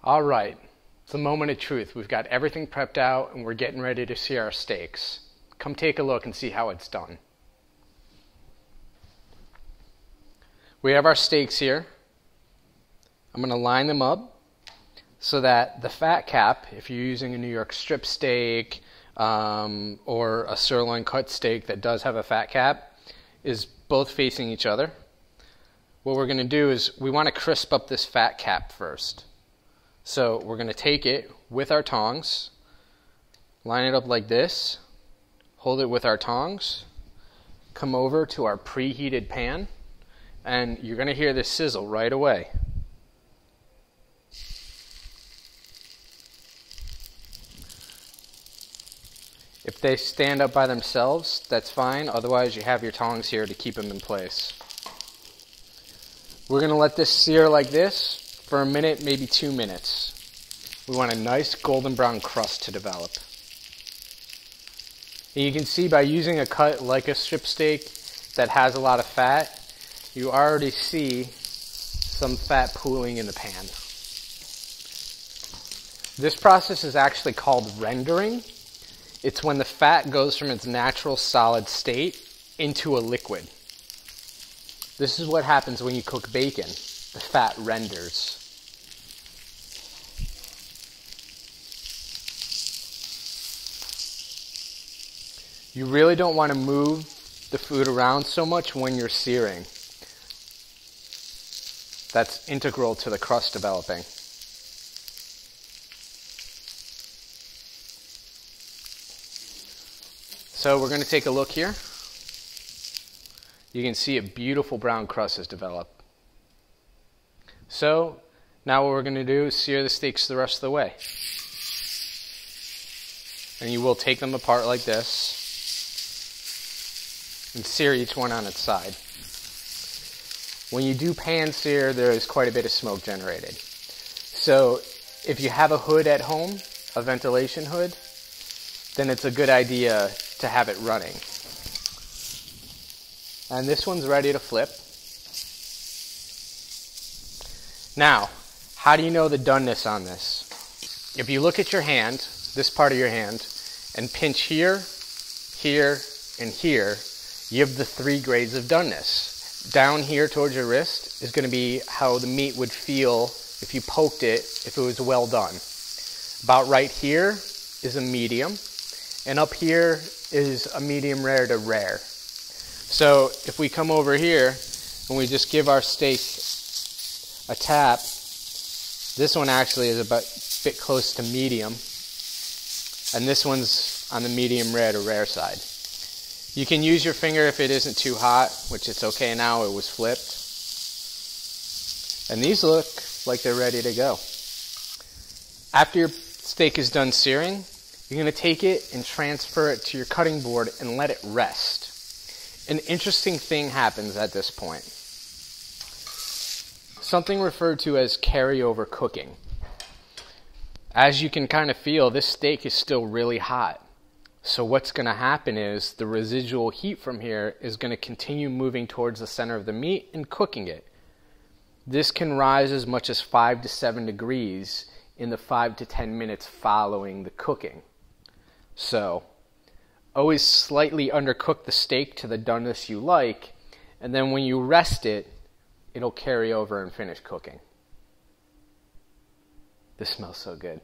All right, it's the moment of truth. We've got everything prepped out and we're getting ready to sear our steaks. Come take a look and see how it's done. We have our steaks here. I'm going to line them up so that the fat cap, if you're using a New York strip steak or a sirloin cut steak that does have a fat cap, is both facing each other. What we're going to do is we want to crisp up this fat cap first. So we're going to take it with our tongs, line it up like this, hold it with our tongs, come over to our preheated pan, and you're going to hear this sizzle right away. If they stand up by themselves, that's fine. Otherwise, you have your tongs here to keep them in place. We're going to let this sear like this for a minute, maybe 2 minutes. We want a nice golden brown crust to develop. And you can see by using a cut like a strip steak that has a lot of fat, you already see some fat pooling in the pan. This process is actually called rendering. It's when the fat goes from its natural solid state into a liquid. This is what happens when you cook bacon. The fat renders. You really don't want to move the food around so much when you're searing. That's integral to the crust developing. So we're going to take a look here. You can see a beautiful brown crust has developed. So now what we're going to do is sear the steaks the rest of the way. And you will take them apart like this and sear each one on its side. When you do pan sear, there is quite a bit of smoke generated. So if you have a hood at home, a ventilation hood, then it's a good idea to have it running. And this one's ready to flip. Now, how do you know the doneness on this? If you look at your hand, this part of your hand, and pinch here, here, and here, you have the 3 grades of doneness. Down here towards your wrist is going to be how the meat would feel if you poked it, if it was well done. About right here is a medium, and up here is a medium rare to rare. So if we come over here and we just give our steak a tap, this one actually is a bit close to medium, and this one's on the medium rare to rare side. You can use your finger if it isn't too hot, which it's okay now, it was flipped. And these look like they're ready to go. After your steak is done searing, you're going to take it and transfer it to your cutting board and let it rest. An interesting thing happens at this point. Something referred to as carryover cooking. As you can kind of feel, this steak is still really hot. So what's going to happen is the residual heat from here is going to continue moving towards the center of the meat and cooking it. This can rise as much as 5 to 7 degrees in the 5 to 10 minutes following the cooking. So always slightly undercook the steak to the doneness you like, and then when you rest it, it'll carry over and finish cooking. This smells so good.